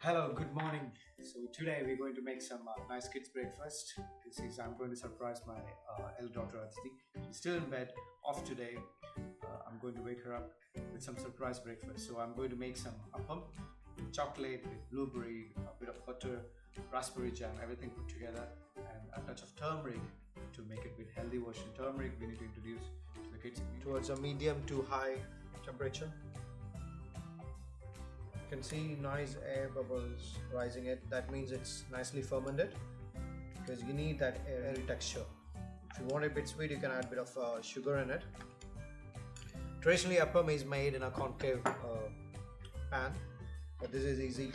Hello, good morning. So today we're going to make some nice kids breakfast. I'm going to surprise my elder daughter Aditi. She's still in bed, off today. I'm going to wake her up with some surprise breakfast. So I'm going to make some appam with chocolate, with blueberry, a bit of butter, raspberry jam, everything put together, and a touch of turmeric to make it with healthy version. Turmeric we need to introduce to the kids towards a medium to high temperature. You can see nice air bubbles rising it. That means it's nicely fermented because you need that airy texture. If you want it a bit sweet, you can add a bit of sugar in it. Traditionally, appam is made in a concave pan, but this is easy,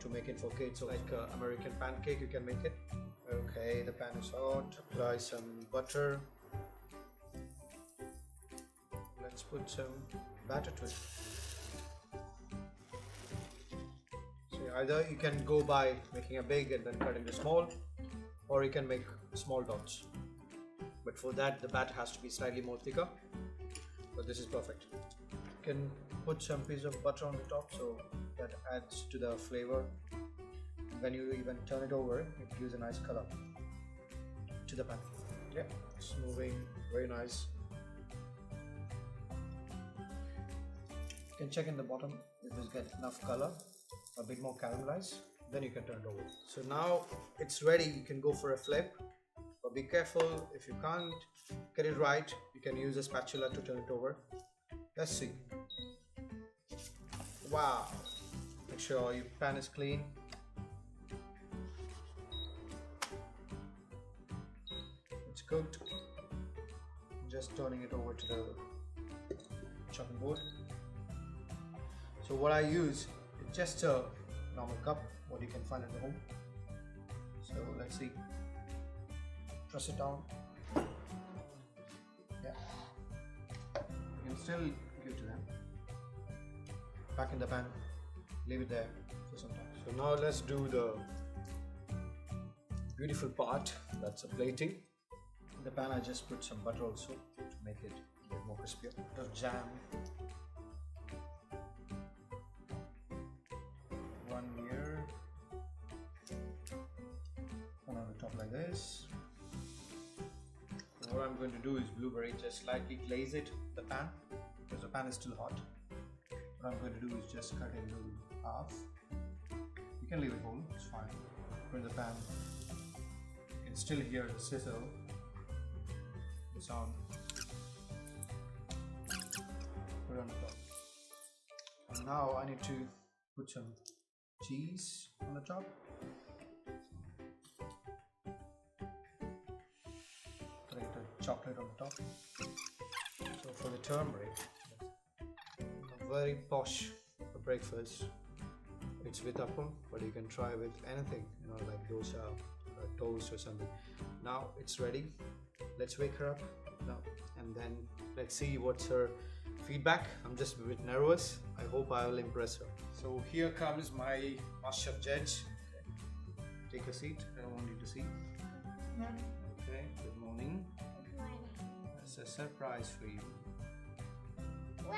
to make it for kids. So like American pancake, you can make it. Okay, the pan is hot. Apply some butter. Let's put some batter to it. Either you can go by making a big and then cut into small, or you can make small dots. But for that, the batter has to be slightly more thicker. But this is perfect. You can put some piece of butter on the top, so that adds to the flavor. When you even turn it over, it gives a nice color to the pan. Yeah, it's moving very nice. You can check in the bottom if it's got enough color. A bit more caramelized, then you can turn it over. So now it's ready. You can go for a flip, but be careful. If you can't get it right, you can use a spatula to turn it over. Let's see. Wow, make sure your pan is clean. It's cooked. Just turning it over to the chopping board. So what I use, just a normal cup, what you can find at the home. So let's see. Press it down. Yeah. You can still give to them. Back in the pan. Leave it there for some time. So now let's do the beautiful part. That's a plating. In the pan I just put some butter also to make it a bit more crispier. A bit of jam. Like this. What I'm going to do is blueberry, just slightly glaze it the pan because the pan is still hot. What I'm going to do is just cut it into half. You can leave it whole, it's fine. Put in the pan. You can still hear the sizzle, the sound. Put it on the top. And now I need to put some cheese on the top. Chocolate on the top. So for the turmeric, a very posh breakfast. It's with appam, but you can try with anything, like dosa, toast or something. Now it's ready. Let's wake her up now, and then let's see what's her feedback. I'm just a bit nervous. I hope I will impress her. So here comes my master judge. Okay. Take a seat. I don't want you to see. Okay. Good morning. It's a surprise for you. Wow!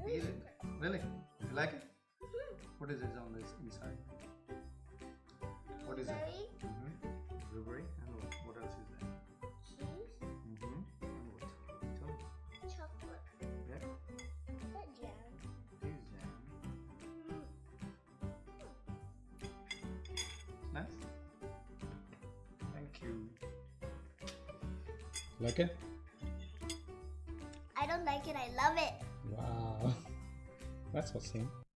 Eat it. Really? You like it? What is it on this inside? What is it? Blueberry. And what else is there? Cheese. And what? Tell me. Chocolate. Yeah. Jam. This jam. Nice. Thank you. Like it? I don't like it, I love it. Wow. That's awesome.